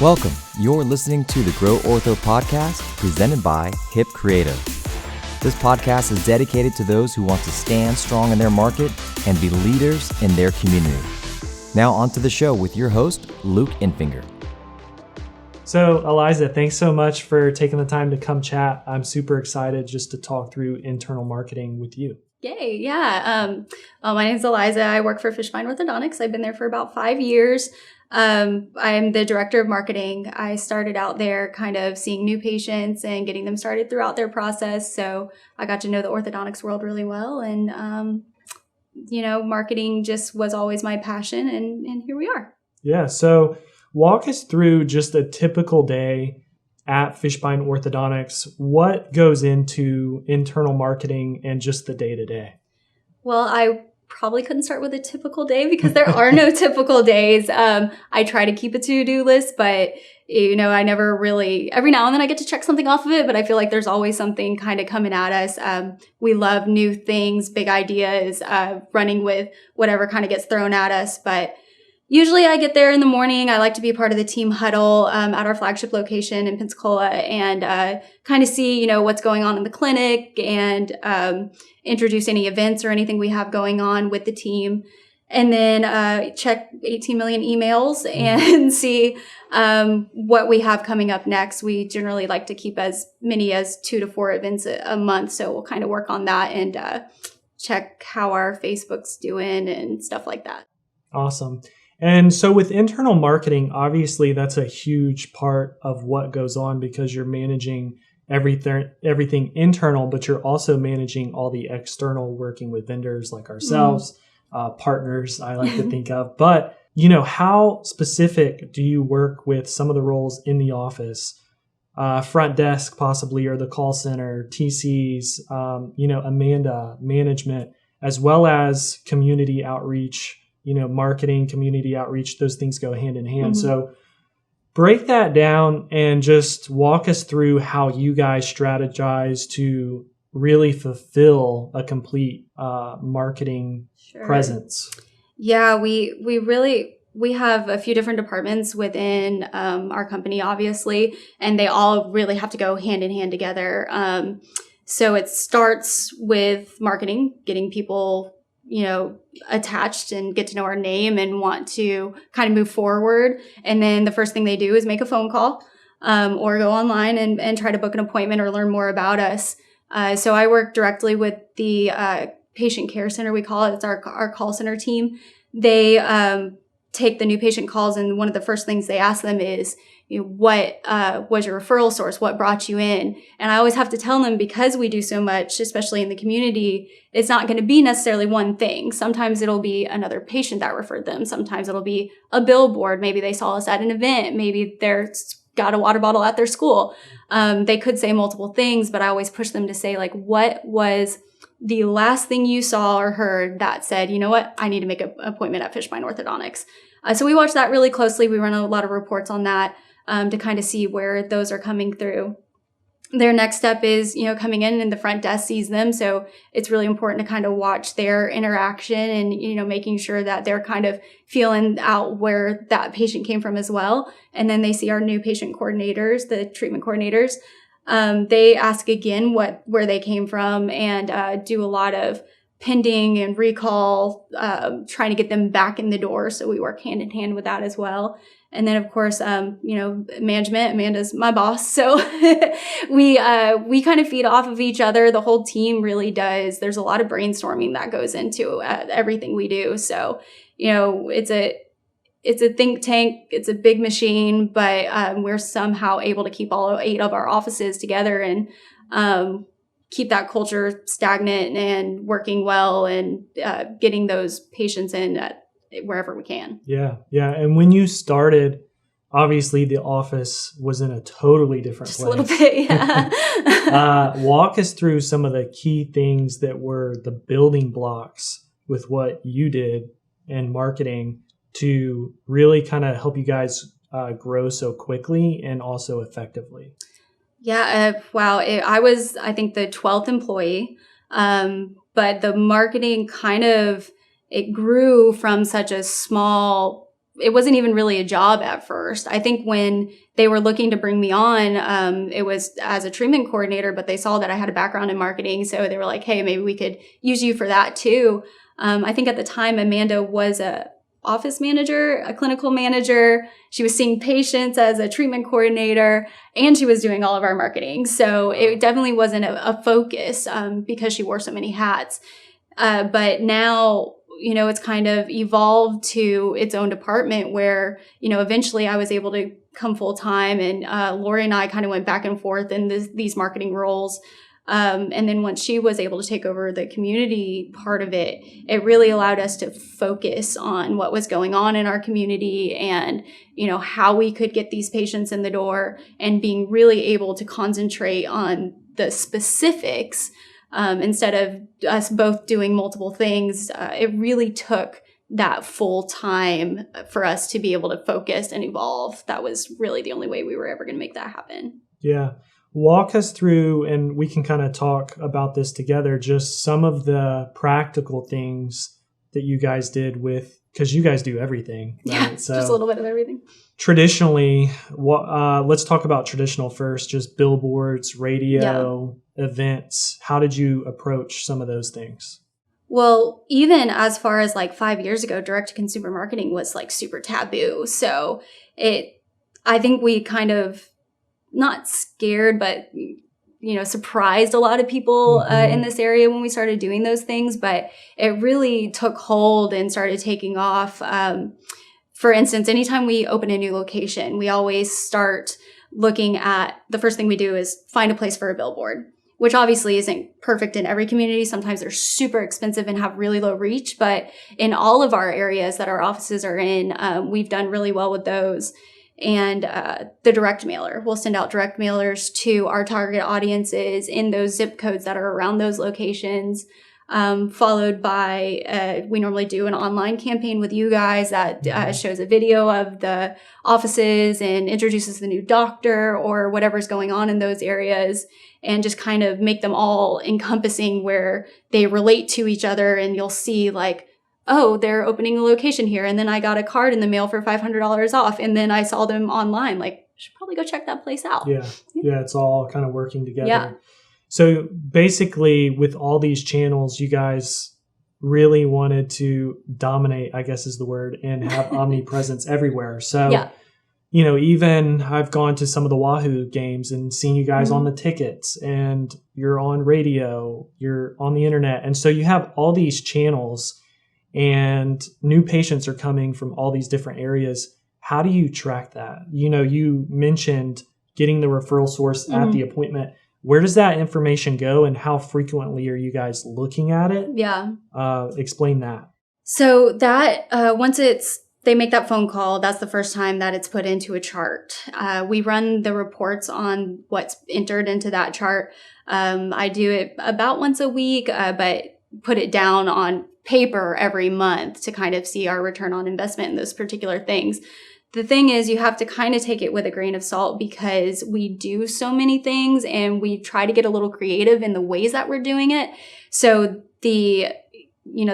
Welcome. You're listening to the GrowOrtho podcast presented by Hip Creative. This podcast is dedicated to those who want to stand strong in their market and be leaders in their community. Now on to the show with your host, Luke Infinger. So, Eliza, thanks so much for taking the time to come chat. I'm super excited just to talk through internal marketing with you. Yay, yeah. My name is Eliza. I work for Fishbein Orthodontics. I've been there for about 5 years. I'm the director of marketing. I started out there kind of seeing new patients and getting them started throughout their process. So I got to know the orthodontics world really well. And, marketing just was always my passion. And here we are. Yeah. So walk us through just a typical day at Fishbein Orthodontics. What goes into internal marketing and just the day-to-day? Well, I probably couldn't start with a typical day because there are no typical days. I try to keep a to-do list, but I never really, every now and then I get to check something off of it, but I feel like there's always something kind of coming at us. We love new things, big ideas, running with whatever kind of gets thrown at us. But usually I get there in the morning. I like to be a part of the team huddle at our flagship location in Pensacola and kind of see, what's going on in the clinic and introduce any events or anything we have going on with the team. And then check 18 million emails and see what we have coming up next. We generally like to keep as many as 2 to 4 events a month. So we'll kind of work on that and check how our Facebook's doing and stuff like that. Awesome. And so with internal marketing, obviously that's a huge part of what goes on because you're managing everything internal, but you're also managing all the external, working with vendors like ourselves, partners, I like to think of. But, how specific do you work with some of the roles in the office, front desk possibly, or the call center, TCs, Amanda, management, as well as community outreach, marketing, community outreach, those things go hand in hand. So break that down and just walk us through how you guys strategize to really fulfill a complete marketing presence. Yeah, we have a few different departments within our company, obviously, and they all really have to go hand in hand together. So it starts with marketing, getting people attached and get to know our name and want to kind of move forward. And then the first thing they do is make a phone call or go online and try to book an appointment or learn more about us. So I work directly with the patient care center, we call it. It's our call center team. They take the new patient calls, and one of the first things they ask them is, what was your referral source? What brought you in? And I always have to tell them, because we do so much, especially in the community, it's not going to be necessarily one thing. Sometimes it'll be another patient that referred them. Sometimes it'll be a billboard. Maybe they saw us at an event. Maybe they're got a water bottle at their school. They could say multiple things, but I always push them to say, what was the last thing you saw or heard that said, I need to make an appointment at Fishbein Orthodontics. So we watch that really closely. We run a lot of reports on that to kind of see where those are coming through. Their next step is, coming in and the front desk sees them. So it's really important to kind of watch their interaction and, making sure that they're kind of feeling out where that patient came from as well. And then they see our new patient coordinators, the treatment coordinators. They ask again where they came from and do a lot of pending and recall, trying to get them back in the door. So we work hand in hand with that as well. And then, of course, management, Amanda's my boss. So we kind of feed off of each other. The whole team really does. There's a lot of brainstorming that goes into everything we do. So, it's a think tank. It's a big machine, but we're somehow able to keep all 8 of our offices together and keep that culture stagnant and working well and getting those patients in wherever we can. Yeah. And when you started, obviously the office was in a totally different place. Just a little bit, yeah. Walk us through some of the key things that were the building blocks with what you did in marketing to really kind of help you guys grow so quickly and also effectively. Yeah. Wow. I was, I think, the 12th employee, but the marketing it grew from such a small it wasn't even really a job at first. I think when they were looking to bring me on, it was as a treatment coordinator, but they saw that I had a background in marketing. So they were like, hey, maybe we could use you for that too. I think at the time, Amanda was a office manager, a clinical manager. She was seeing patients as a treatment coordinator, and she was doing all of our marketing. So it definitely wasn't a focus because she wore so many hats. But now, it's kind of evolved to its own department where, eventually I was able to come full time, and Lori and I kind of went back and forth in these marketing roles. And then once she was able to take over the community part of it, it really allowed us to focus on what was going on in our community and, how we could get these patients in the door, and being really able to concentrate on the specifics instead of us both doing multiple things. It really took that full time for us to be able to focus and evolve. That was really the only way we were ever going to make that happen. Yeah. Walk us through, and we can kind of talk about this together, just some of the practical things that you guys did because you guys do everything. Right? Yeah, so, just a little bit of everything. Traditionally, let's talk about traditional first, just billboards, radio, events. How did you approach some of those things? Well, even as far as like 5 years ago, direct-to-consumer marketing was like super taboo. So I think we kind of, not scared, but, surprised a lot of people in this area when we started doing those things. But it really took hold and started taking off. For instance, anytime we open a new location, we always start looking at, the first thing we do is find a place for a billboard, which obviously isn't perfect in every community. Sometimes they're super expensive and have really low reach. But in all of our areas that our offices are in, we've done really well with those. And the direct mailer. We'll send out direct mailers to our target audiences in those zip codes that are around those locations, followed by, we normally do an online campaign with you guys that shows a video of the offices and introduces the new doctor or whatever's going on in those areas, and just kind of make them all encompassing where they relate to each other. And you'll see like, oh, they're opening a location here. And then I got a card in the mail for $500 off. And then I saw them online. Like, I should probably go check that place out. Yeah. It's all kind of working together. Yeah. So basically with all these channels, you guys really wanted to dominate, I guess is the word, and have Omni Presence everywhere. So, even I've gone to some of the Wahoo games and seen you guys on the tickets, and you're on radio, you're on the internet. And so you have all these channels, and new patients are coming from all these different areas. How do you track that? You mentioned getting the referral source at the appointment. Where does that information go, and how frequently are you guys looking at it? Yeah. Explain that. So that once they make that phone call, that's the first time that it's put into a chart. We run the reports on what's entered into that chart. I do it about once a week, but put it down on paper every month to kind of see our return on investment in those particular things. The thing is, you have to kind of take it with a grain of salt because we do so many things and we try to get a little creative in the ways that we're doing it. So the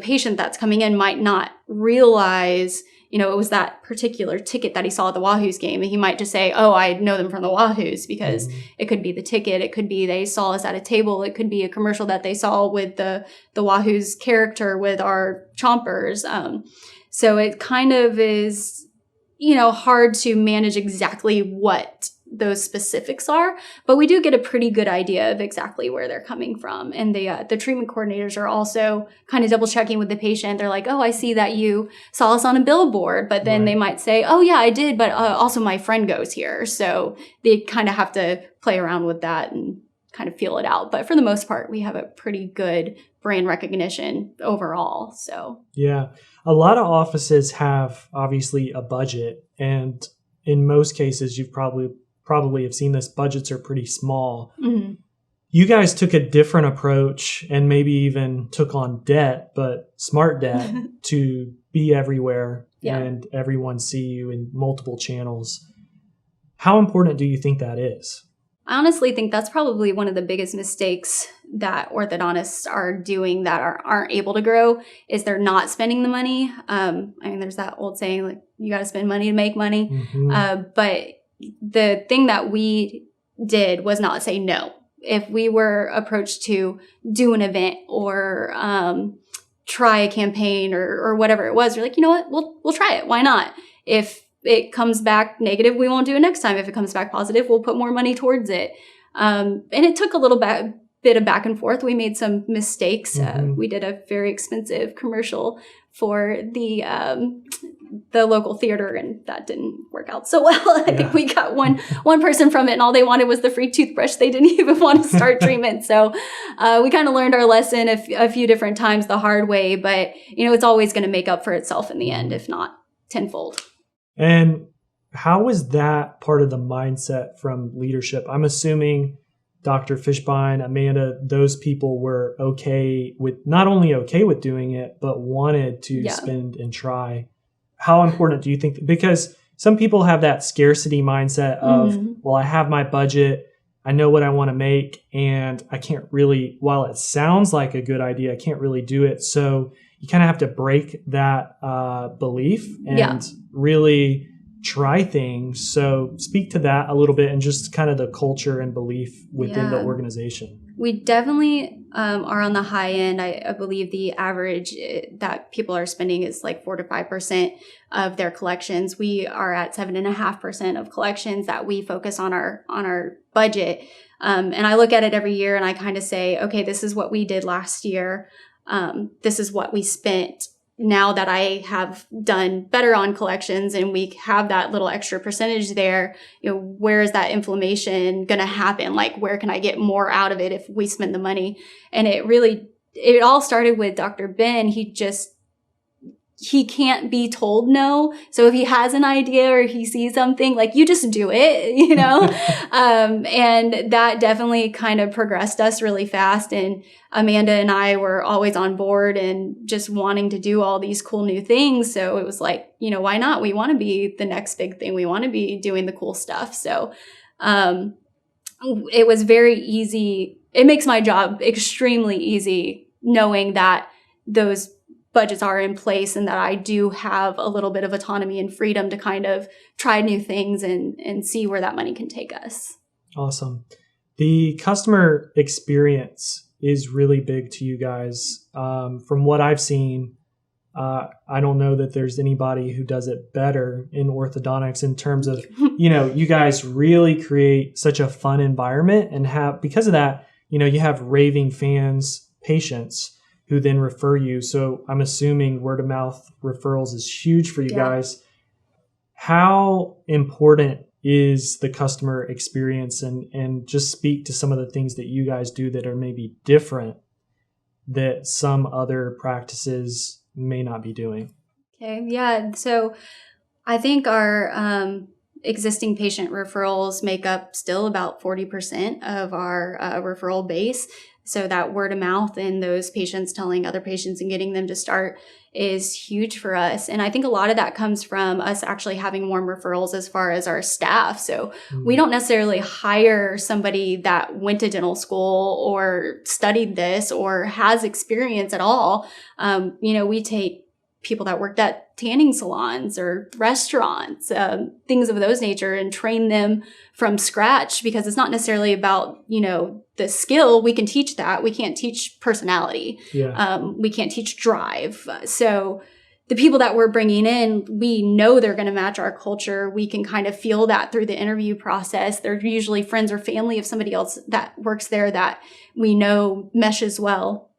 patient that's coming in might not realize, it was that particular ticket that he saw at the Wahoos game. And he might just say, oh, I know them from the Wahoos, because it could be the ticket. It could be they saw us at a table. It could be a commercial that they saw with the Wahoos character with our chompers. So it kind of is, hard to manage exactly what those specifics are, but we do get a pretty good idea of exactly where they're coming from. And the treatment coordinators are also kind of double checking with the patient. They're like, oh, I see that you saw us on a billboard, but then they might say, oh yeah, I did, but also my friend goes here. So they kind of have to play around with that and kind of feel it out. But for the most part, we have a pretty good brand recognition overall. So yeah, a lot of offices have obviously a budget, and in most cases, you've probably have seen this, budgets are pretty small. You guys took a different approach and maybe even took on debt, but smart debt, to be everywhere and everyone see you in multiple channels. How important do you think that is? I honestly think that's probably one of the biggest mistakes that orthodontists are doing that aren't able to grow, is they're not spending the money. I mean, there's that old saying, like, you got to spend money to make money. But the thing that we did was not say no. If we were approached to do an event or try a campaign or whatever it was, we're like, you know what, we'll try it. Why not? If it comes back negative, we won't do it next time. If it comes back positive, we'll put more money towards it. And it took a little bit of back and forth. We made some mistakes. We did a very expensive commercial for the local theater, and that didn't work out so well. I think we got one person from it, and all they wanted was the free toothbrush. They didn't even want to start treatment. So we kind of learned our lesson a few different times the hard way, but it's always going to make up for itself in the end, if not tenfold. And how was that part of the mindset from leadership? I'm assuming Dr. Fishbein, Amanda, those people were not only okay with doing it, but wanted to spend and try. How important do you think? Because some people have that scarcity mindset of, well, I have my budget, I know what I want to make, and I can't really, while it sounds like a good idea, I can't really do it. So you kind of have to break that belief and really try things. So speak to that a little bit, and just kind of the culture and belief within the organization. We definitely are on the high end. I believe the average that people are spending is like 4 to 5% of their collections. We are at 7.5% of collections that we focus on our budget. And I look at it every year and I kind of say, okay, this is what we did last year. This is what we spent. Now that I have done better on collections and we have that little extra percentage there, where is that inflammation going to happen? Like, where can I get more out of it if we spend the money? And it all started with Dr. Ben. He can't be told no. So if he has an idea or he sees something, like, you just do it, and that definitely kind of progressed us really fast. And Amanda and I were always on board and just wanting to do all these cool new things. So it was like, why not? We want to be the next big thing. We want to be doing the cool stuff. So it was very easy. It makes my job extremely easy knowing that those budgets are in place and that I do have a little bit of autonomy and freedom to kind of try new things and see where that money can take us. Awesome. The customer experience is really big to you guys. From what I've seen, I don't know that there's anybody who does it better in orthodontics in terms of, you guys really create such a fun environment and because of that, you have raving fans, patients who then refer you. So I'm assuming word of mouth referrals is huge for you guys. How important is the customer experience, and just speak to some of the things that you guys do that are maybe different that some other practices may not be doing? Okay. Yeah. So I think our existing patient referrals make up still about 40% of our referral base. So that word of mouth and those patients telling other patients and getting them to start is huge for us. And I think a lot of that comes from us actually having warm referrals as far as our staff. So we don't necessarily hire somebody that went to dental school or studied this or has experience at all. We take people that worked at tanning salons or restaurants, things of those nature, and train them from scratch, because it's not necessarily about, the skill. We can teach that. We can't teach personality. We can't teach drive. So the people that we're bringing in, we know they're going to match our culture. We can kind of feel that through the interview process. They're usually friends or family of somebody else that works there that we know meshes well.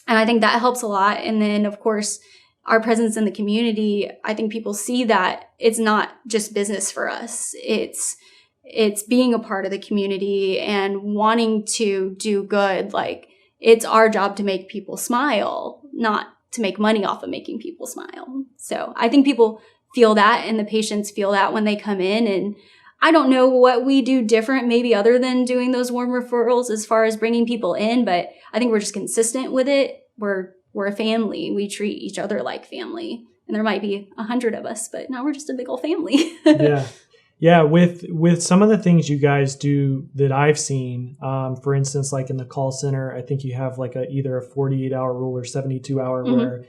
And I think that helps a lot. And then, of course, our presence in the community, I think people see that it's not just business for us. It's being a part of the community and wanting to do good. Like, it's our job to make people smile, not to make money off of making people smile. So I think people feel that, and the patients feel that when they come in. And I don't know what we do different, maybe other than doing those warm referrals as far as bringing people in, but I think we're just consistent with it. We're a family. We treat each other like family. And there might be 100 of us, but now we're just a big old family. Yeah. Yeah, with some of the things you guys do that I've seen, for instance, like in the call center, I think you have like either a 48-hour rule or 72-hour where,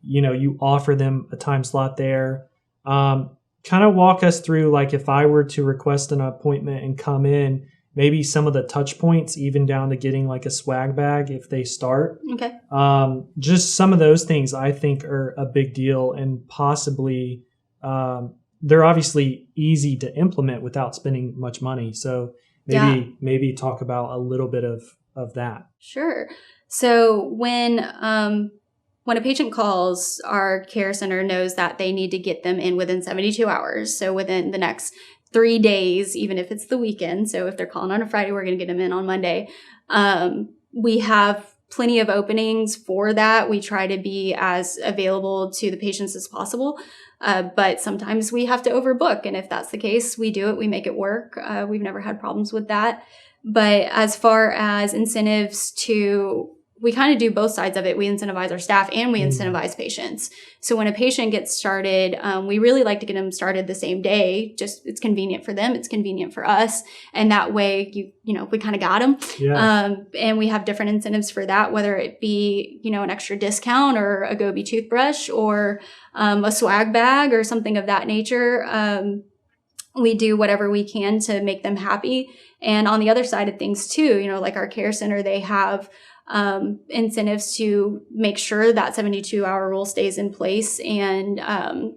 you offer them a time slot there. Kind of walk us through, like if I were to request an appointment and come in, maybe some of the touch points, even down to getting like a swag bag if they start. Okay. Just some of those things I think are a big deal, and possibly they're obviously easy to implement without spending much money. So maybe talk about a little bit of that. Sure. So when a patient calls, our care center knows that they need to get them in within 72 hours. So within the next 3 days, even if it's the weekend. So if they're calling on a Friday, we're going to get them in on Monday. We have plenty of openings for that. We try to be as available to the patients as possible. But sometimes we have to overbook. And if that's the case, we do it. We make it work. We've never had problems with that. But as far as incentives we kind of do both sides of it. We incentivize our staff and we incentivize patients. So when a patient gets started, we really like to get them started the same day. Just it's convenient for them. It's convenient for us. And that way, we kind of got them. Yeah. And we have different incentives for that, whether it be, an extra discount or a Gobi toothbrush or a swag bag or something of that nature. We do whatever we can to make them happy. And on the other side of things too, like our care center, they have incentives to make sure that 72-hour rule stays in place and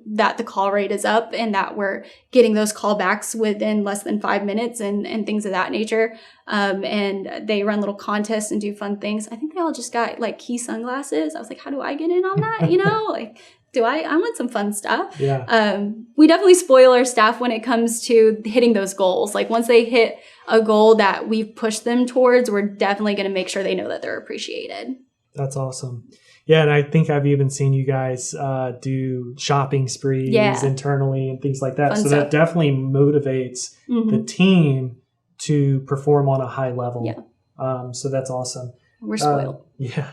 that the call rate is up and that we're getting those callbacks within less than 5 minutes and things of that nature. And they run little contests and do fun things. I think they all just got like key sunglasses. I was like, how do I get in on that? Like, I want some fun stuff. Yeah. We definitely spoil our staff when it comes to hitting those goals. Like once they hit a goal that we've pushed them towards, we're definitely going to make sure they know that they're appreciated. That's awesome. Yeah. And I think I've even seen you guys do shopping sprees internally and things like that. Fun so stuff. That definitely motivates the team to perform on a high level. Yeah. So that's awesome. We're spoiled. Yeah.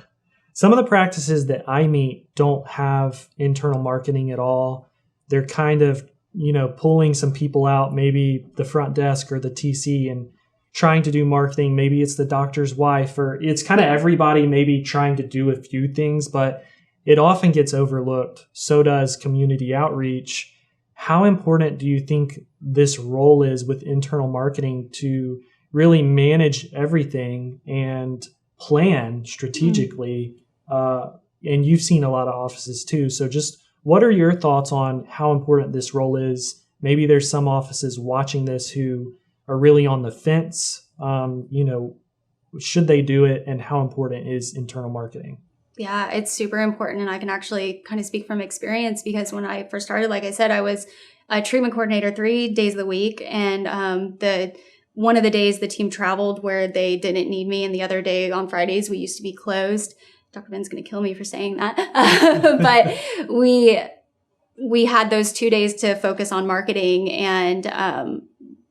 Some of the practices that I meet don't have internal marketing at all. They're kind of, pulling some people out, maybe the front desk or the TC, and trying to do marketing. Maybe it's the doctor's wife, or it's kind of everybody maybe trying to do a few things, but it often gets overlooked. So does community outreach. How important do you think this role is with internal marketing to really manage everything and plan strategically? And you've seen a lot of offices too. So just what are your thoughts on how important this role is? Maybe there's some offices watching this who are really on the fence. Should they do it, and how important is internal marketing? Yeah, it's super important. And I can actually kind of speak from experience because when I first started, like I said, I was a treatment coordinator 3 days of the week. And one of the days the team traveled where they didn't need me, and the other day on Fridays, we used to be closed. Dr. Ben's going to kill me for saying that. But we had those 2 days to focus on marketing, and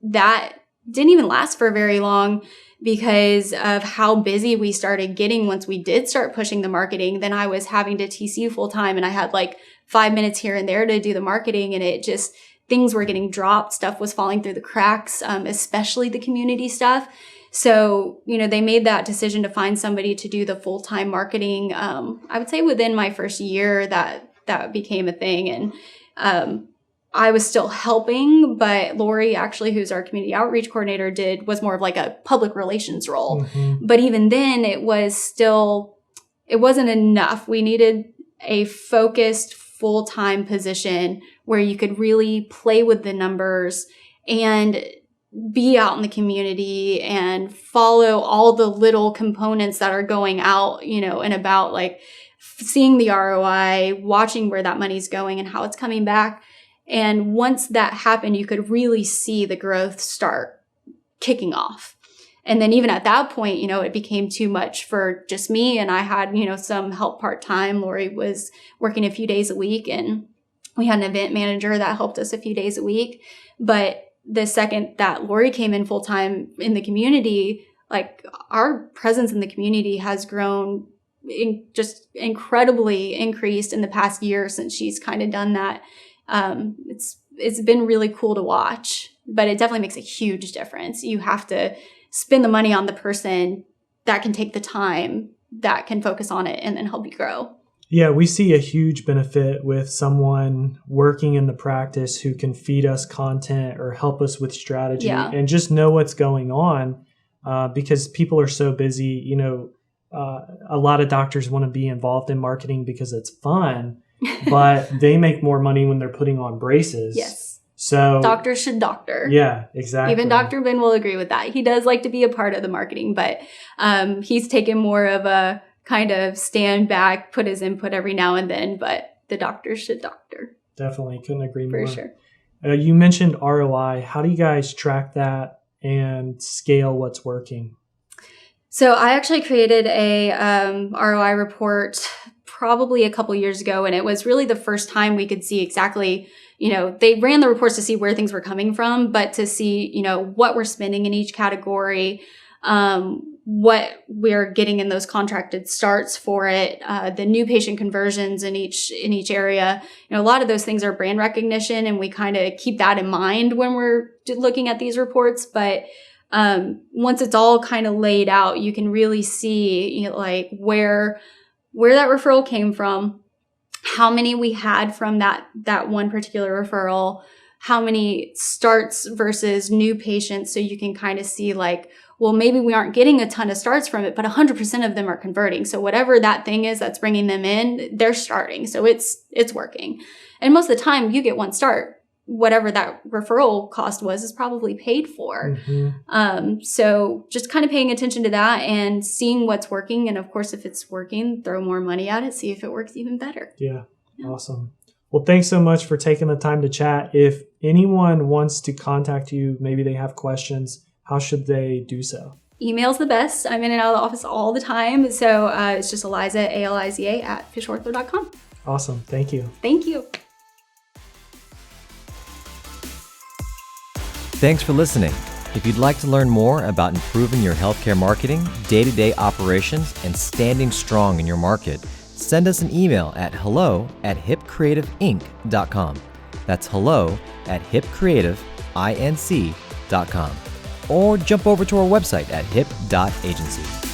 that didn't even last for very long because of how busy we started getting once we did start pushing the marketing. Then I was having to TC full time, and I had like 5 minutes here and there to do the marketing, and it just, things were getting dropped. Stuff was falling through the cracks, especially the community stuff. So, they made that decision to find somebody to do the full-time marketing. I would say within my first year that became a thing. And I was still helping, but Lori, actually, who's our community outreach coordinator, was more of like a public relations role. Mm-hmm. But even then, it wasn't enough. We needed a focused full-time position where you could really play with the numbers and be out in the community and follow all the little components that are going out, and about like seeing the ROI, watching where that money's going and how it's coming back. And once that happened, you could really see the growth start kicking off. And then even at that point, it became too much for just me. And I had, some help part-time. Lori was working a few days a week, and we had an event manager that helped us a few days a week. But the second that Lori came in full-time in the community, like our presence in the community has grown just incredibly increased in the past year since she's kind of done that. It's been really cool to watch. but it definitely makes a huge difference. You have to spend the money on the person that can take the time, that can focus on it and then help you grow. Yeah, we see a huge benefit with someone working in the practice who can feed us content or help us with strategy and just know what's going on, because people are so busy. You know, a lot of doctors want to be involved in marketing because it's fun, but they make more money when they're putting on braces. Yes. So doctors should doctor. Yeah, exactly. Even Dr. Ben will agree with that. He does like to be a part of the marketing, but he's taken more of a kind of stand back, put his input every now and then, but the doctors should doctor. Definitely. Couldn't agree more. For sure. You mentioned ROI. How do you guys track that and scale what's working? So I actually created a ROI report probably a couple years ago, and it was really the first time we could see exactly, you know, they ran the reports to see where things were coming from, but to see, you know, what we're spending in each category, what we're getting in those contracted starts for it, the new patient conversions in each area. You know, a lot of those things are brand recognition, and we kind of keep that in mind when we're looking at these reports. But once it's all kind of laid out, you can really see, you know, like where that referral came from, how many we had from that one particular referral, how many starts versus new patients. So you can kind of see like, well, maybe we aren't getting a ton of starts from it, but 100% of them are converting. So whatever that thing is that's bringing them in, they're starting. So it's working. And most of the time you get one start. Whatever that referral cost was is probably paid for. Mm-hmm. So just kind of paying attention to that and seeing what's working. And of course, if it's working, throw more money at it, see if it works even better. Yeah. Awesome. Well, thanks so much for taking the time to chat. If anyone wants to contact you, maybe they have questions, how should they do so? Email's the best. I'm in and out of the office all the time. So it's just Aliza, ALIZA at fishortho.com. Awesome. Thank you. Thank you. Thanks for listening. If you'd like to learn more about improving your healthcare marketing, day-to-day operations, and standing strong in your market, send us an email at hello@hipcreativeinc.com. That's hello@hipcreativeinc.com. Or jump over to our website at hip.agency.